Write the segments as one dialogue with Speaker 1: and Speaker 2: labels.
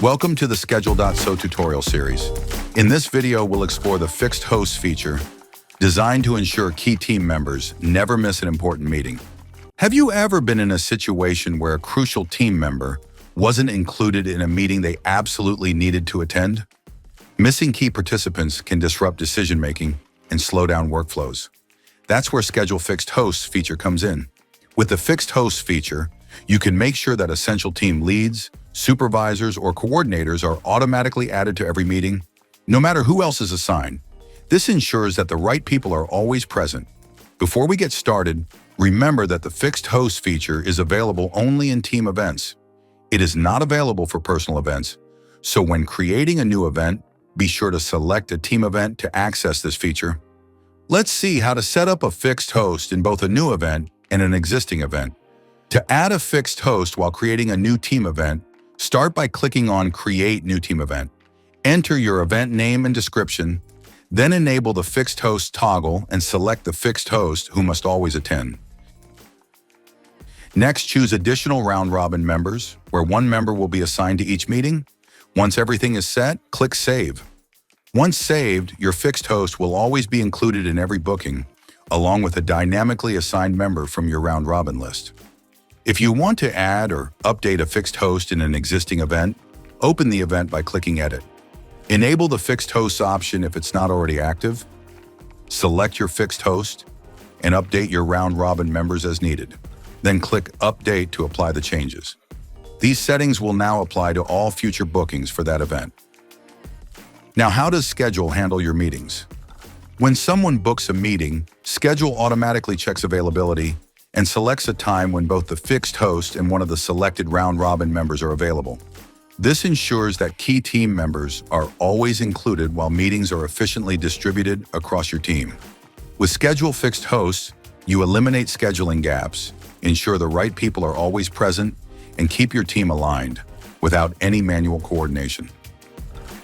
Speaker 1: Welcome to the Schedule.so tutorial series. In this video, we'll explore the fixed host feature designed to ensure key team members never miss an important meeting. Have you ever been in a situation where a crucial team member wasn't included in a meeting they absolutely needed to attend? Missing key participants can disrupt decision-making and slow down workflows. That's where Schedule Fixed Hosts feature comes in. With the Fixed Hosts feature, you can make sure that essential team leads, supervisors, or coordinators are automatically added to every meeting, no matter who else is assigned. This ensures that the right people are always present. Before we get started, remember that the Fixed Host feature is available only in team events. It is not available for personal events, so when creating a new event, be sure to select a team event to access this feature. Let's see how to set up a fixed host in both a new event and an existing event. To add a fixed host while creating a new team event, start by clicking on Create New Team Event. Enter your event name and description, then enable the Fixed Host toggle and select the fixed host who must always attend. Next, choose Additional Round-Robin Members, where one member will be assigned to each meeting. Once everything is set, click Save. Once saved, your fixed host will always be included in every booking, along with a dynamically assigned member from your round-robin list. If you want to add or update a fixed host in an existing event, open the event by clicking Edit. Enable the Fixed Hosts option if it's not already active. Select your fixed host and update your round-robin members as needed. Then click Update to apply the changes. These settings will now apply to all future bookings for that event. Now, how does Schedule handle your meetings? When someone books a meeting, Schedule automatically checks availability and selects a time when both the fixed host and one of the selected round-robin members are available. This ensures that key team members are always included while meetings are efficiently distributed across your team. With Schedule Fixed Hosts, you eliminate scheduling gaps, ensure the right people are always present, and keep your team aligned without any manual coordination.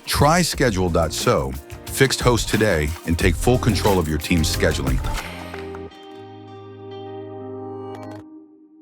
Speaker 1: Try Schedule.so Fixed Host today and take full control of your team's scheduling.